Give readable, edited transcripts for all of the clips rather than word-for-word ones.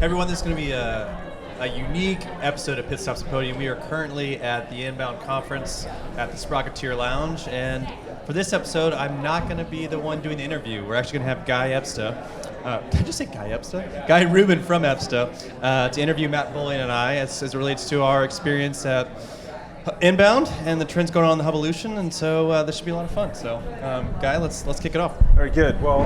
Everyone, this is going to be a unique episode of Pit Stops at Podium. We are currently at the Inbound Conference at the Sprocketeer Lounge, and for this episode, I'm not going to be the one doing the interview. We're actually going to have Guy Ebsta. Did I just say Guy Ebsta? Guy Rubin from Ebsta to interview Matt Bolian and I as it relates to our experience at Inbound and the trends going on in the Hubolution, and so this should be a lot of fun. So, Guy, let's kick it off. Very good. Well,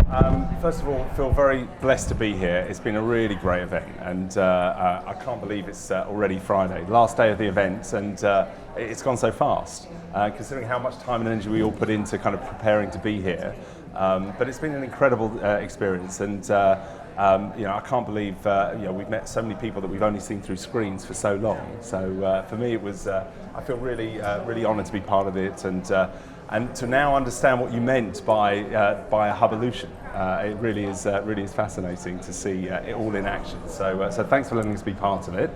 first of all, I feel very blessed to be here. It's been a really great event, and I can't believe it's already Friday, last day of the event, and it's gone so fast, considering how much time and energy we all put into kind of preparing to be here. But it's been an incredible experience, and I can't believe we've met so many people that we've only seen through screens for so long. So for me, it was I feel really honoured to be part of it, and to now understand what you meant by a Hubolution. It really is fascinating to see it all in action. So thanks for letting us be part of it.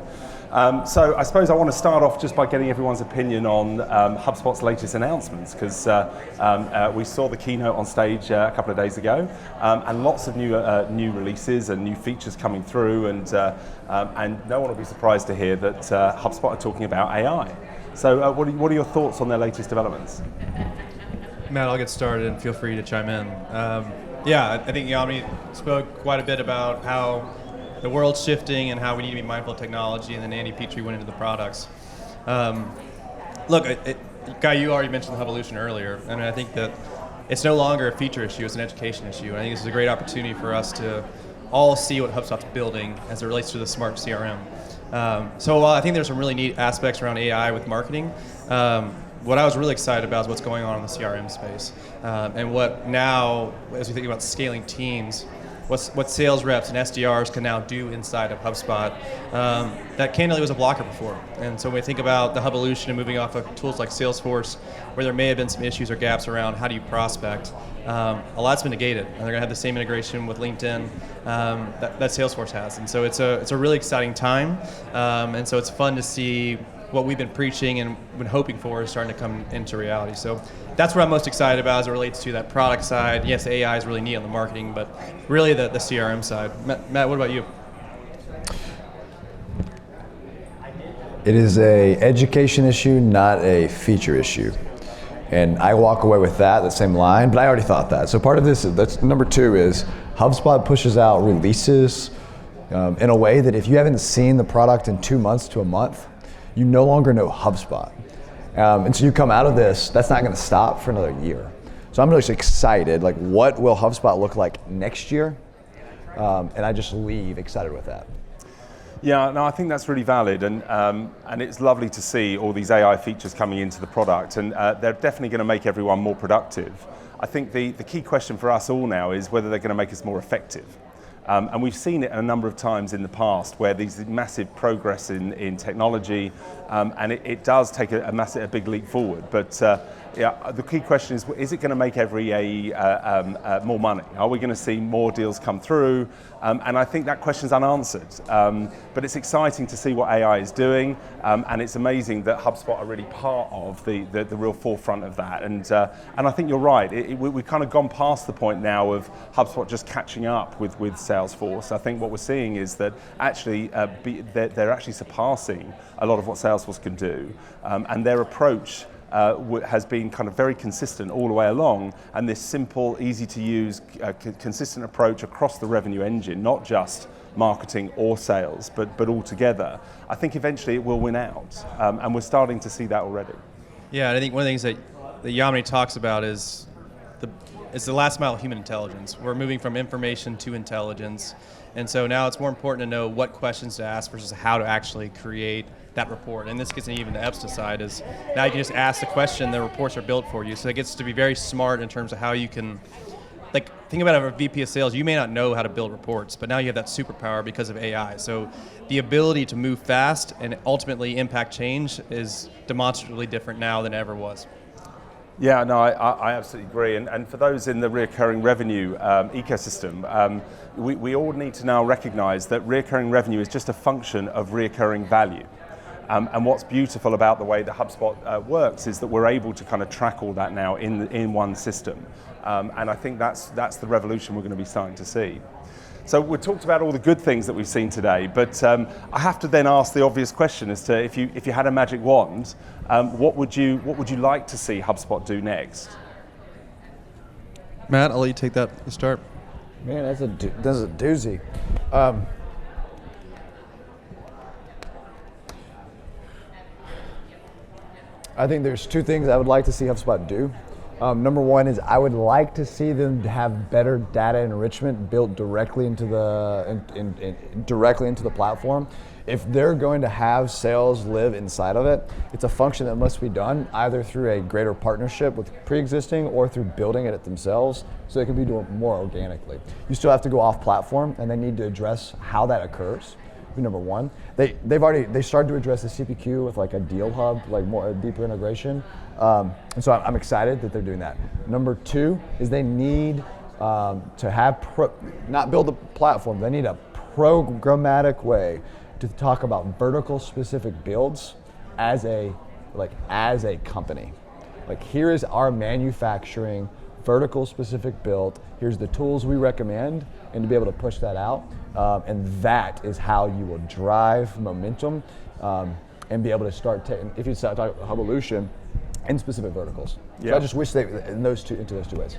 So I suppose I want to start off just by getting everyone's opinion on HubSpot's latest announcements, because we saw the keynote on stage a couple of days ago, and lots of new releases and new features coming through, and no one will be surprised to hear that HubSpot are talking about AI. So what are your thoughts on their latest developments? Matt, I'll get started and feel free to chime in. I think Yamini spoke quite a bit about how the world's shifting and how we need to be mindful of technology, and then Andy Petrie went into the products. Guy, you already mentioned the Hubolution earlier, and I think that it's no longer a feature issue, it's an education issue. And I think this is a great opportunity for us to all see what HubSpot's building as it relates to the smart CRM. So I think there's some really neat aspects around AI with marketing. What I was really excited about is what's going on in the CRM space. And what now, as we think about scaling teams, what sales reps and SDRs can now do inside of HubSpot, that candidly was a blocker before. And so when we think about the Hubolution and moving off of tools like Salesforce, where there may have been some issues or gaps around how do you prospect, a lot's been negated. And they're going to have the same integration with LinkedIn that Salesforce has. And so it's a really exciting time. And so it's fun to see what we've been preaching and been hoping for is starting to come into reality. So that's what I'm most excited about as it relates to that product side. Yes, AI is really neat on the marketing, but really the CRM side. Matt, what about you? It is a education issue, not a feature issue. And I walk away with that same line, but I already thought that. So part of this, that's number two, is HubSpot pushes out releases in a way that if you haven't seen the product in 2 months to a month, you no longer know HubSpot. And so you come out of this, that's not gonna stop for another year. So I'm really excited, like what will HubSpot look like next year? And I just leave excited with that. Yeah, no, I think that's really valid, and it's lovely to see all these AI features coming into the product, and they're definitely gonna make everyone more productive. I think the key question for us all now is whether they're gonna make us more effective. And we've seen it a number of times in the past where these massive progress in technology, and it does take a big leap forward. But the key question is it going to make every AE more money? Are we going to see more deals come through? And I think that question's unanswered. But it's exciting to see what AI is doing, and it's amazing that HubSpot are really part of the real forefront of that. And I think you're right. We've kind of gone past the point now of HubSpot just catching up with Salesforce. I think what we're seeing is that actually they're actually surpassing a lot of what Salesforce can do, and their approach has been kind of very consistent all the way along, and this simple, easy to use, consistent approach across the revenue engine, not just marketing or sales, but all together. I think eventually it will win out, and we're starting to see that already. Yeah, and I think one of the things that Yamini talks about is the last mile of human intelligence. We're moving from information to intelligence, and so now it's more important to know what questions to ask versus how to actually create that report. And this gets even the Ebsta side is now you can just ask the question, the reports are built for you. So it gets to be very smart in terms of how you can, like, think about a VP of sales, you may not know how to build reports, but now you have that superpower because of AI. So the ability to move fast and ultimately impact change is demonstrably different now than it ever was. Yeah, no, I absolutely agree. And for those in the recurring revenue ecosystem, we all need to now recognize that recurring revenue is just a function of recurring value. And what's beautiful about the way that HubSpot works is that we're able to kind of track all that now in one system. And I think that's the revolution we're going to be starting to see. So we've talked about all the good things that we've seen today, but I have to then ask the obvious question as to if you had a magic wand, what would you like to see HubSpot do next? Matt, I'll let you take that to start. Man, that's a doozy. I think there's two things I would like to see HubSpot do. Number one is I would like to see them have better data enrichment built directly into the platform. If they're going to have sales live inside of it, it's a function that must be done either through a greater partnership with pre-existing or through building it themselves, so they can be doing more organically. You still have to go off platform, and they need to address how that occurs. Number one, they started to address the CPQ with like a deal hub, like a deeper integration, and so I'm excited that they're doing that. Number two is they need to have not build a platform. They need a programmatic way to talk about vertical specific builds as a company. Like, here is our manufacturing vertical specific build. Here's the tools we recommend, and to be able to push that out. And that is how you will drive momentum and be able to start taking, if you start talking about Hubolution, in specific verticals. Yeah. So I just wish they into those two ways.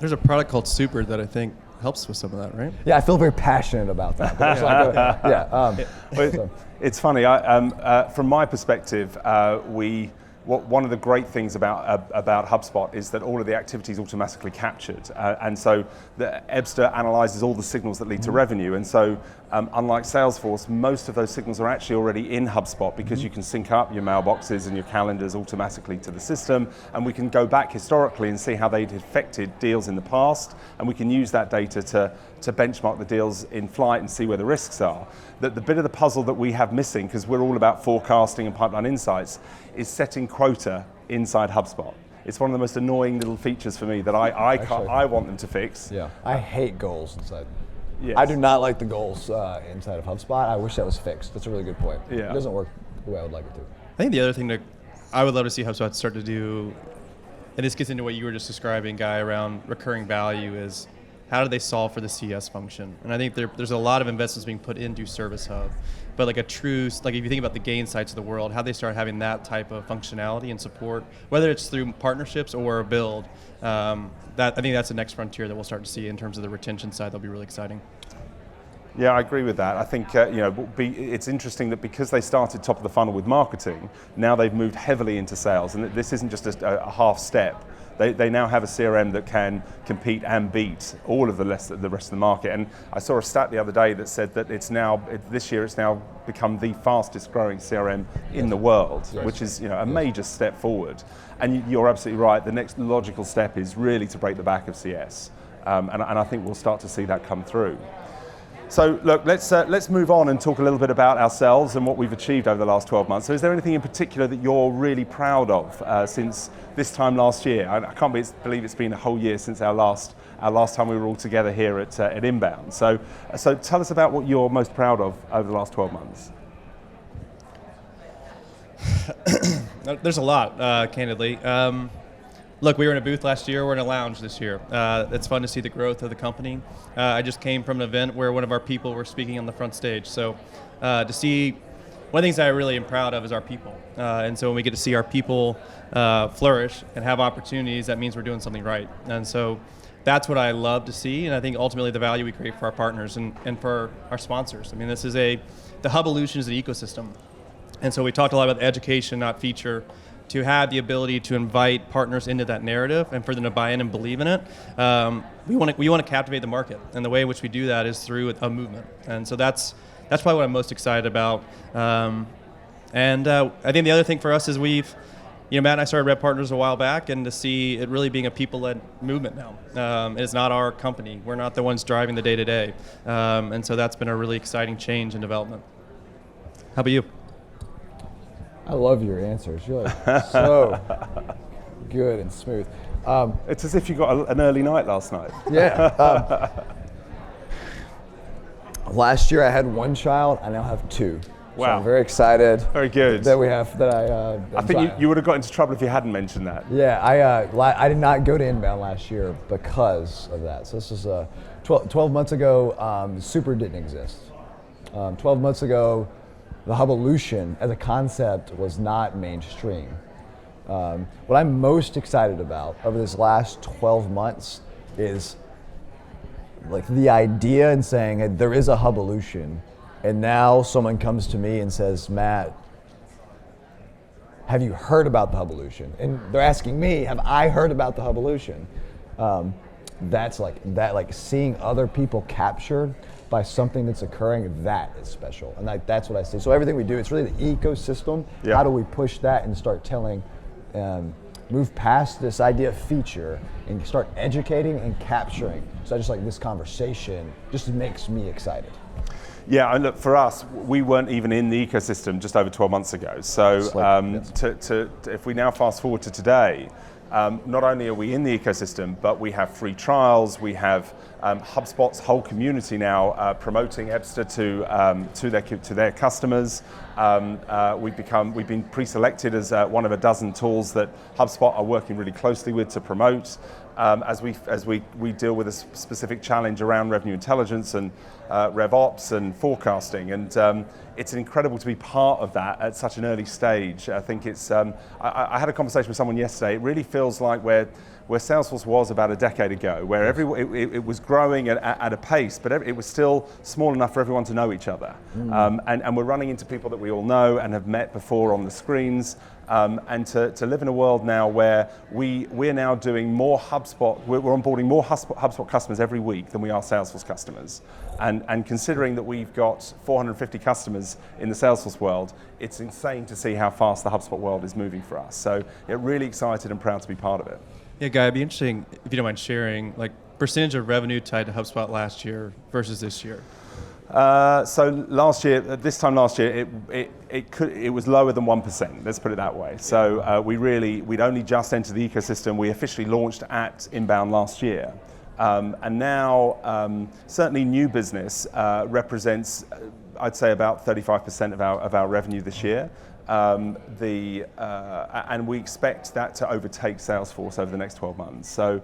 There's a product called Super that I think helps with some of that, right? Yeah, I feel very passionate about that. It's funny. From my perspective, one of the great things about HubSpot is that all of the activity is automatically captured, and so the Ebsta analyzes all the signals that lead to revenue. And so, unlike Salesforce, most of those signals are actually already in HubSpot because you can sync up your mailboxes and your calendars automatically to the system, and we can go back historically and see how they'd affected deals in the past, and we can use that data to benchmark the deals in flight and see where the risks are. The bit of the puzzle that we have missing, because we're all about forecasting and pipeline insights, is setting quota inside HubSpot. It's one of the most annoying little features for me that I want them to fix. Yeah, I hate goals inside. Yes. I do not like the goals inside of HubSpot. I wish that was fixed. That's a really good point. Yeah. It doesn't work the way I would like it to. I think the other thing that I would love to see HubSpot start to do, and this gets into what you were just describing, Guy, around recurring value, is how do they solve for the CS function? And I think there's a lot of investments being put into Service Hub, but like if you think about the gain sites of the world, how they start having that type of functionality and support, whether it's through partnerships or a build, I think that's the next frontier that we'll start to see in terms of the retention side. That'll be really exciting. Yeah, I agree with that. I think it's interesting that because they started top of the funnel with marketing, now they've moved heavily into sales, and this isn't just a half step. They now have a CRM that can compete and beat all of the rest of the market. And I saw a stat the other day that said that this year it's now become the fastest growing CRM in the world, which is a major step forward. And you're absolutely right. The next logical step is really to break the back of CS, and I think we'll start to see that come through. So look, let's move on and talk a little bit about ourselves and what we've achieved over the last 12 months. So is there anything in particular that you're really proud of since this time last year? I can't believe it's been a whole year since our last time we were all together here at Inbound. So tell us about what you're most proud of over the last 12 months. There's a lot, candidly. Look, we were in a booth last year. We're in a lounge this year. It's fun to see the growth of the company. I just came from an event where one of our people were speaking on the front stage. So to see, one of the things I really am proud of is our people. And so when we get to see our people flourish and have opportunities, that means we're doing something right. And so that's what I love to see. And I think ultimately the value we create for our partners and for our sponsors. I mean, the Hubolution is an ecosystem. And so we talked a lot about education, not feature. To have the ability to invite partners into that narrative and for them to buy in and believe in it, we want to captivate the market, and the way in which we do that is through a movement. And so that's probably what I'm most excited about. I think the other thing for us is Matt and I started RevPartners a while back, and to see it really being a people-led movement now. It's not our company. We're not the ones driving the day-to-day. And so that's been a really exciting change and development. How about you? I love your answers. You're like so good and smooth. It's as if you got an early night last night. Yeah. Last year I had one child. I now have two. Wow. So I'm very excited. Very good. That we have that I think you would have got into trouble if you hadn't mentioned that. Yeah, I did not go to Inbound last year because of that. So this is 12 months ago, Super didn't exist. 12 months ago, the Hubolution as a concept was not mainstream. What I'm most excited about over this last 12 months is like the idea and saying, hey, there is a Hubolution, and now someone comes to me and says, Matt, have you heard about the Hubolution? And they're asking me, have I heard about the Hubolution? That's like seeing other people captured by something that's occurring, that is special. And that's what I see. So everything we do, it's really the ecosystem. Yeah. How do we push that and start telling, move past this idea of feature and start educating and capturing. So I just like this conversation just makes me excited. Yeah, and look, for us, we weren't even in the ecosystem just over 12 months ago. So if we now fast forward to today, not only are we in the ecosystem, but we have free trials, we have HubSpot's whole community now promoting Ebsta to their customers. We've been pre-selected as one of a dozen tools that HubSpot are working really closely with to promote as we deal with a specific challenge around revenue intelligence and RevOps and forecasting. And it's incredible to be part of that at such an early stage. I think it's, I had a conversation with someone yesterday. It really feels like where Salesforce was about a decade ago, where it was growing at a pace, but it was still small enough for everyone to know each other. And we're running into people that we all know and have met before on the screens. And to live in a world now where we're now doing more HubSpot, we're onboarding more HubSpot customers every week than we are Salesforce customers. And considering that we've got 450 customers in the Salesforce world, it's insane to see how fast the HubSpot world is moving for us. So yeah, really excited and proud to be part of it. Yeah, Guy, it'd be interesting if you don't mind sharing, like percentage of revenue tied to HubSpot last year versus this year. So last year, this time last year, it was lower than 1%. Let's put it that way. So we'd only just entered the ecosystem. We officially launched at Inbound last year, and now certainly new business represents, I'd say, about 35% of our revenue this year. And we expect that to overtake Salesforce over the next 12 months. So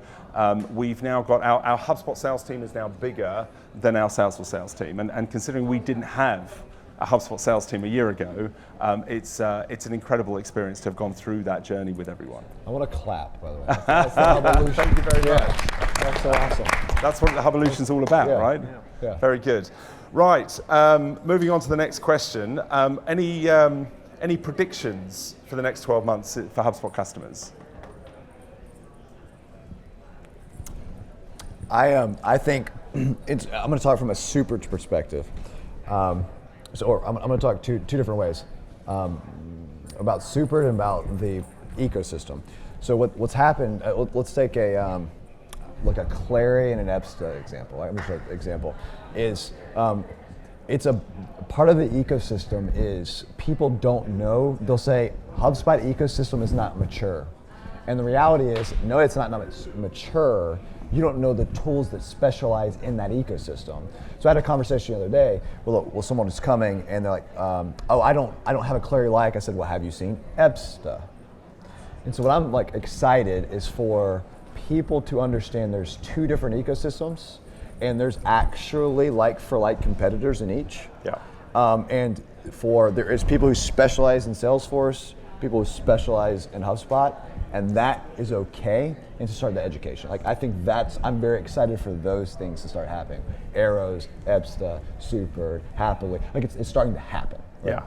we've now got our HubSpot sales team is now bigger than our Salesforce sales team. And considering we didn't have a HubSpot sales team a year ago, it's an incredible experience to have gone through that journey with everyone. I want to clap, by the way. That's the Hubolution. Thank you very much. That's so awesome. That's what the Hubolution's all about, right? Yeah. Very good. Right, moving on to the next question. Any predictions for the next 12 months for HubSpot customers? I think I'm going to talk from a super perspective. I'm going to talk two different ways about super and about the ecosystem. So what's happened? Let's take like a Clary and an Ebsta example. I'm just an example is. It's a part of the ecosystem is people don't know. They'll say HubSpot ecosystem is not mature, and the reality is no, it's not mature. You don't know the tools that specialize in that ecosystem. So I had a conversation the other day. Well, someone was coming and they're like, "Oh, I don't have a Clary like." I said, "Well, have you seen Ebsta?" And so what I'm like excited is for people to understand there's two different ecosystems. And there's actually like-for-like competitors in each. Yeah. And there is people who specialize in Salesforce, people who specialize in HubSpot, and that is okay. And to start the education, I think I'm very excited for those things to start happening. Arrows, Ebsta, Super, Happily, it's starting to happen. Right? Yeah.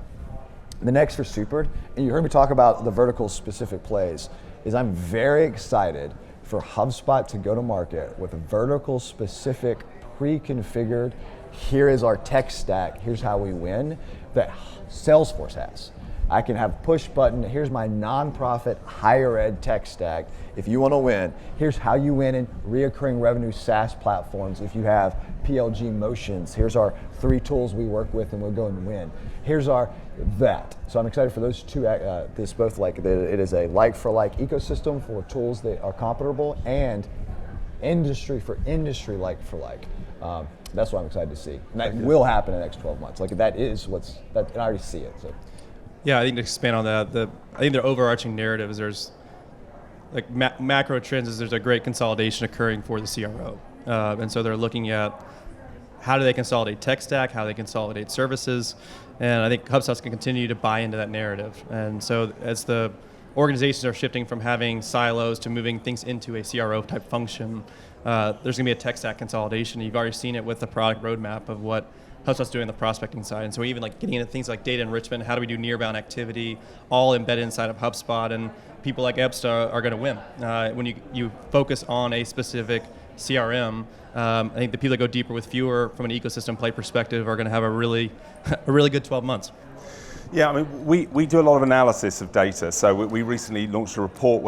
The next for Super, and you heard me talk about the vertical specific plays, is I'm very excited for HubSpot to go to market with a vertical specific, pre-configured, here is our tech stack, here's how we win, that Salesforce has. I can have push button, here's my nonprofit higher ed tech stack. If you want to win, here's how you win in reoccurring revenue SaaS platforms. If you have PLG motions, here's our 3 tools we work with and we'll go and win. Here's that. So I'm excited for those two, this both it is a like-for-like ecosystem for tools that are comparable and industry for industry like-for-like. That's what I'm excited to see. And that will happen in the next 12 months. That is and I already see it. So. Yeah, I think to expand on that, I think the overarching narrative is there's macro trends is there's a great consolidation occurring for the CRO. And so they're looking at how do they consolidate tech stack, how they consolidate services, and I think HubSpot's can continue to buy into that narrative. And so as the organizations are shifting from having silos to moving things into a CRO type function, there's going to be a tech stack consolidation. You've already seen it with the product roadmap of what HubSpot's doing on the prospecting side. And so even like getting into things like data enrichment, how do we do nearbound activity, all embedded inside of HubSpot, and people like Ebsta are going to win. When you focus on a specific CRM, I think the people that go deeper with fewer from an ecosystem play perspective are going to have a really good 12 months. Yeah, I mean, we do a lot of analysis of data. So we recently launched a report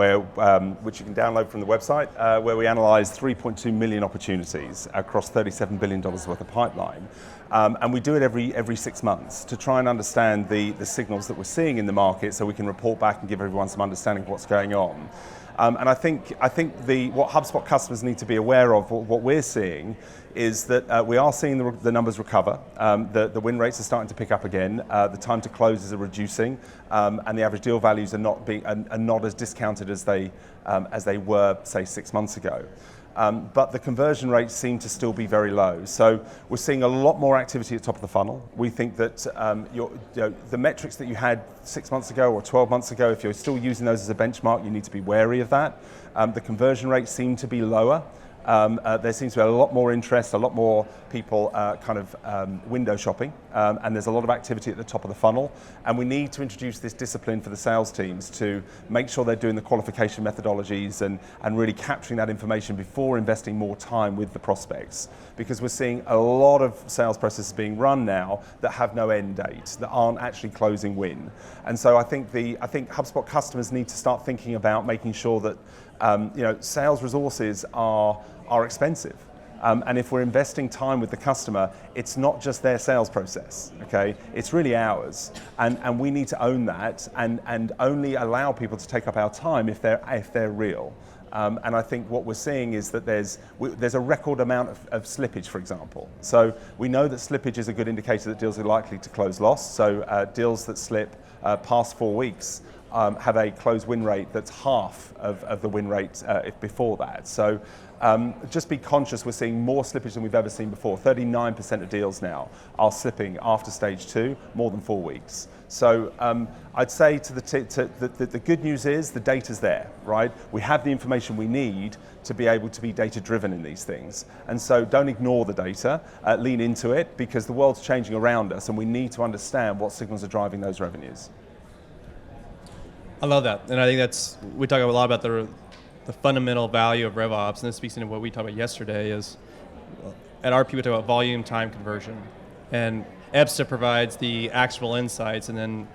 which you can download from the website, where we analysed 3.2 million opportunities across $37 billion worth of pipeline. And we do it every 6 months to try and understand the signals that we're seeing in the market, so we can report back and give everyone some understanding of what's going on. And I think what HubSpot customers need to be aware of, what we're seeing, is that we are seeing the numbers recover. The win rates are starting to pick up again. The time to closes are reducing, and the average deal values are not as discounted as they were, say, 6 months ago. But the conversion rates seem to still be very low. So we're seeing a lot more activity at the top of the funnel. We think that the metrics that you had 6 months ago or 12 months ago, if you're still using those as a benchmark, you need to be wary of that. The conversion rates seem to be lower. There seems to be a lot more interest, a lot more people window shopping, and there's a lot of activity at the top of the funnel. And we need to introduce this discipline for the sales teams to make sure they're doing the qualification methodologies and really capturing that information before investing more time with the prospects. Because we're seeing a lot of sales processes being run now that have no end date, that aren't actually closing win. And so I think HubSpot customers need to start thinking about making sure that sales resources are expensive. And if we're investing time with the customer, it's not just their sales process, okay? It's really ours. And we need to own that and only allow people to take up our time if they're real. And I think what we're seeing is that there's a record amount of slippage, for example. So we know that slippage is a good indicator that deals are likely to close lost. So deals that slip past 4 weeks have a close win rate that's half of the win rate before that. So just be conscious, we're seeing more slippage than we've ever seen before. 39% of deals now are slipping after stage 2, more than 4 weeks. So I'd say the good news is the data's there, right? We have the information we need to be able to be data-driven in these things. And so don't ignore the data, lean into it, because the world's changing around us and we need to understand what signals are driving those revenues. I love that, and I think we talk a lot about the fundamental value of RevOps, and this speaks into what we talked about yesterday. Is at RP we talk about volume time conversion, and Ebsta provides the actual insights, and then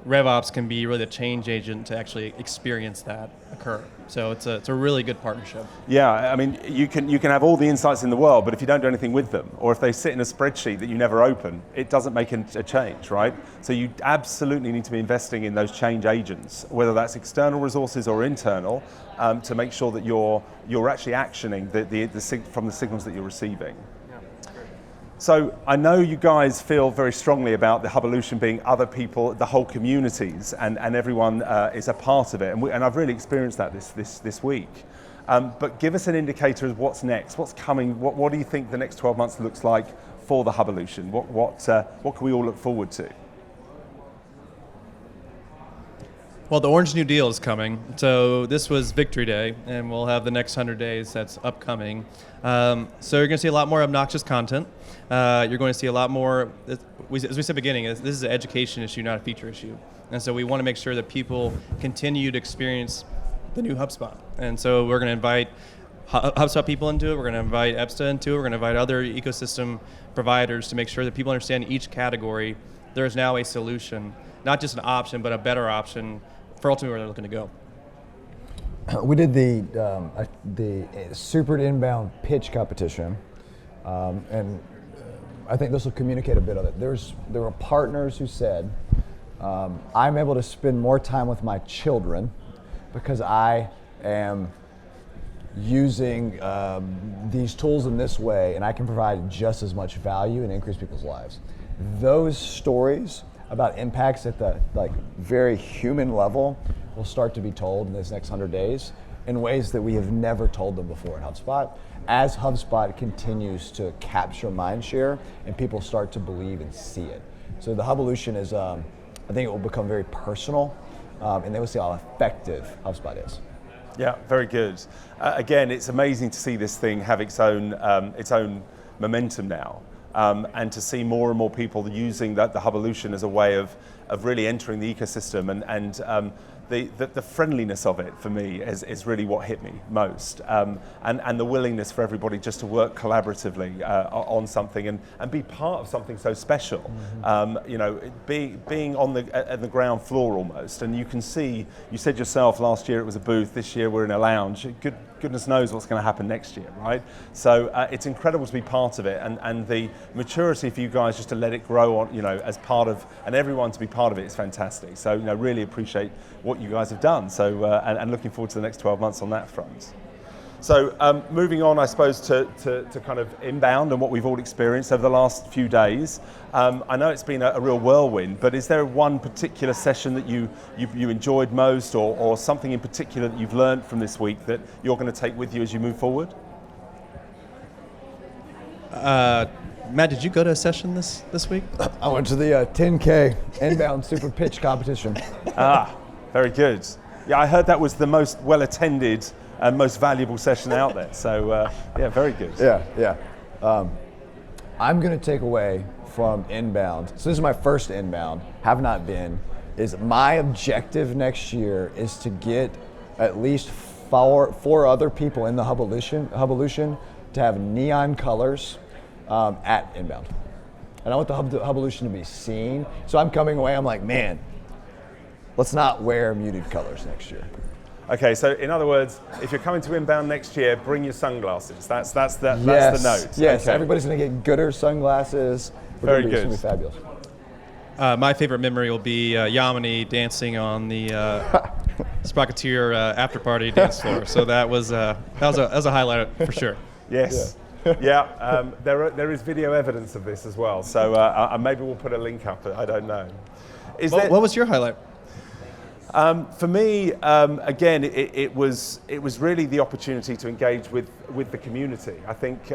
RevOps can be really the change agent to actually experience that occur. So it's a really good partnership. Yeah, I mean, you can have all the insights in the world, but if you don't do anything with them, or if they sit in a spreadsheet that you never open, it doesn't make a change, right? So you absolutely need to be investing in those change agents, whether that's external resources or internal, to make sure that you're actually actioning from the signals that you're receiving. So I know you guys feel very strongly about the Hubolution being other people, the whole communities, and everyone is a part of it. And I've really experienced that this week. But give us an indicator of what's next, what's coming, what do you think the next 12 months looks like for the Hubolution? What can we all look forward to? Well, the Orange New Deal is coming. So this was Victory Day, and we'll have the next 100 days that's upcoming. So you're going to see a lot more obnoxious content. You're going to see a lot more, as we said at the beginning, this is an education issue, not a feature issue. And so we want to make sure that people continue to experience the new HubSpot. And so we're going to invite HubSpot people into it. We're going to invite Ebsta into it. We're going to invite other ecosystem providers to make sure that people understand each category. There is now a solution, not just an option, but a better option for ultimately where they're looking to go. We did the super inbound pitch competition, and I think this will communicate a bit of it. There were partners who said, I'm able to spend more time with my children because I am using these tools in this way, and I can provide just as much value and increase people's lives. Those stories about impacts at the very human level will start to be told in this next 100 days. in ways that we have never told them before in HubSpot. As HubSpot continues to capture mind share and people start to believe and see it. So the Hubolution is, I think it will become very personal, and they will see how effective HubSpot is. Yeah, very good. Again, it's amazing to see this thing have its own momentum now, and to see more and more people using the Hubolution as a way of really entering the ecosystem, and the friendliness of it for me is really what hit me most, and the willingness for everybody just to work collaboratively on something and be part of something so special. Being on at the ground floor almost, and you can see. You said yourself last year it was a booth. This year we're in a lounge. Goodness knows what's going to happen next year, right? So it's incredible to be part of it, and the maturity for you guys just to let it grow on, as part of, and everyone to be part of it is fantastic. So really appreciate what you guys have done. So and looking forward to the next 12 months on that front. So moving on, I suppose, to kind of inbound and what we've all experienced over the last few days. I know it's been a real whirlwind, but is there one particular session that you enjoyed most, or something in particular that you've learned from this week that you're going to take with you as you move forward? Matt, did you go to a session this week? I went to the 10K inbound super pitch competition. Very good. Yeah, I heard that was the most well-attended and most valuable session out there. So, yeah, very good. Yeah. I'm going to take away from inbound. So this is my first inbound, have not been, is my objective next year is to get at least four other people in the Hubolution to have neon colors at inbound. And I want the Hubolution to be seen. So I'm coming away, I'm like, man, let's not wear muted colors next year. Okay, so in other words, if you're coming to inbound next year, bring your sunglasses. That's the note. Yes, okay. Everybody's going to get gooder sunglasses. Very good. It's going to be fabulous. My favorite memory will be Yamini dancing on the Sprocketeer after party dance floor. So that was a highlight for sure. Yes. Yeah. There is video evidence of this as well. So maybe we'll put a link up. I don't know. What was your highlight? For me, again, it was really the opportunity to engage with the community. I think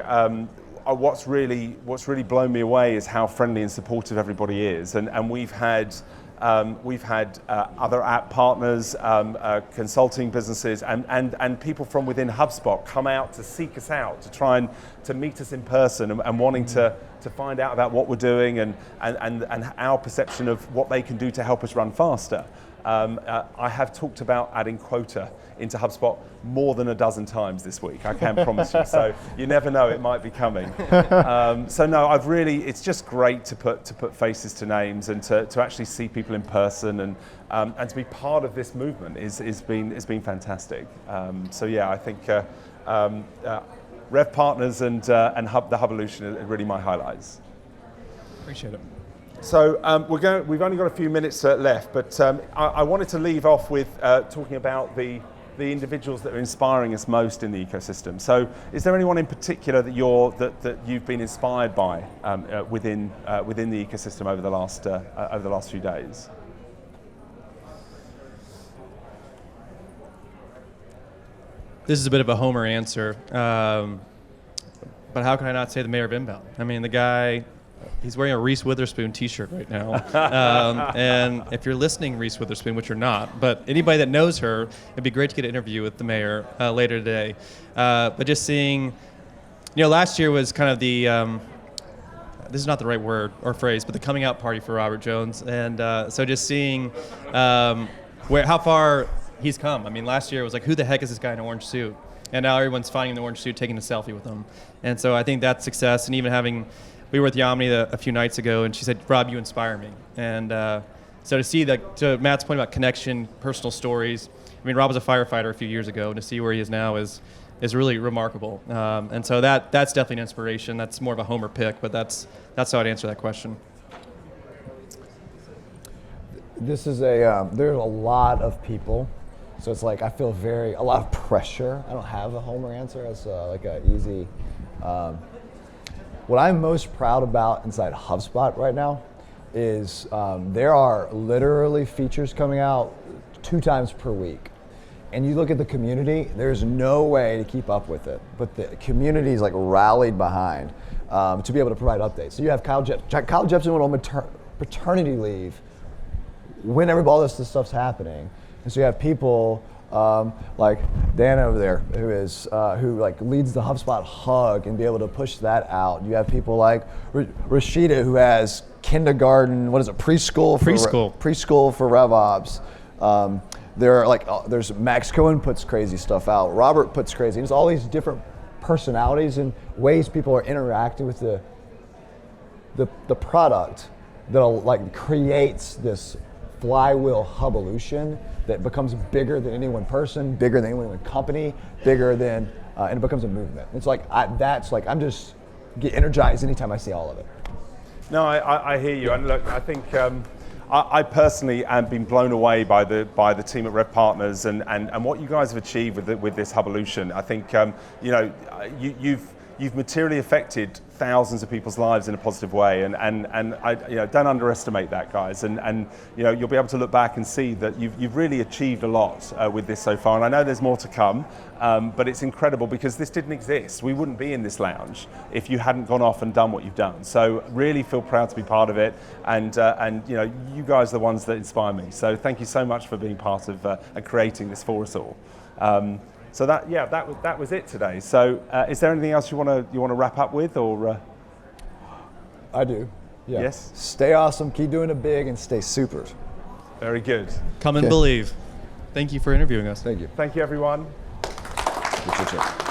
what's really blown me away is how friendly and supportive everybody is, and we've had other app partners, consulting businesses, and people from within HubSpot come out to seek us out, to try and to meet us in person, and wanting to find out about what we're doing and our perception of what they can do to help us run faster. I have talked about adding quota into HubSpot more than a dozen times this week, I can promise you. So you never know, it might be coming. So no, it's just great to put faces to names and to actually see people in person and to be part of this movement is been fantastic. So yeah, I think RevPartners and the Hubolution are really my highlights. Appreciate it. So we've only got a few minutes left, but I wanted to leave off with talking about the individuals that are inspiring us most in the ecosystem. So is there anyone in particular that you've been inspired by within the ecosystem over the last few days? This is a bit of a homer answer, but how can I not say the mayor of inbound? I mean, the guy. He's wearing a Reese Witherspoon t-shirt right now. And if you're listening, Reese Witherspoon, which you're not, but anybody that knows her, it'd be great to get an interview with the mayor later today. But just seeing, last year was kind of the, this is not the right word or phrase, but the coming out party for Robert Jones. And so just seeing how far he's come. I mean, last year it was like, who the heck is this guy in an orange suit? And now everyone's finding the orange suit, taking a selfie with him. And so I think that's success. And even we were with Yamini a few nights ago, and she said, Rob, you inspire me. And so to see that, to Matt's point about connection, personal stories, I mean, Rob was a firefighter a few years ago, and to see where he is now is really remarkable. And so that's definitely an inspiration. That's more of a homer pick, but that's how I'd answer that question. This is there's a lot of people, so it's like I feel a lot of pressure. I don't have a homer answer. It's like an easy. What I'm most proud about inside HubSpot right now is there are literally features coming out 2 times per week. and you look at the community, there's no way to keep up with it. But the community's like rallied behind to be able to provide updates. So you have Kyle Jepsen went on paternity leave when all this stuff's happening. And so you have people like Dan over there who like leads the HubSpot hug and be able to push that out. You have people like Rashida who has kindergarten, preschool for RevOps. There's Max Cohen puts crazy stuff out. Robert puts crazy. There's all these different personalities and ways people are interacting with the product that like creates this flywheel Hubolution that becomes bigger than any one person, bigger than any one company, bigger than, and it becomes a movement. It's like I'm just get energized anytime I see all of it. No, I hear you, and look, I think I personally am been blown away by the team at RevPartners and what you guys have achieved with this Hubolution. I think you've materially affected thousands of people's lives in a positive way, and I don't underestimate that, guys. And you'll be able to look back and see that you've really achieved a lot with this so far. And I know there's more to come, but it's incredible because this didn't exist. We wouldn't be in this lounge if you hadn't gone off and done what you've done. So really feel proud to be part of it, and you guys are the ones that inspire me. So thank you so much for being part of and creating this for us all. So that was it today. So is there anything else you want to wrap up with, or? I do. Yeah. Yes. Stay awesome. Keep doing it big, and stay super. Very good. Come and believe. Thank you for interviewing us. Thank you. Thank you, everyone. Good.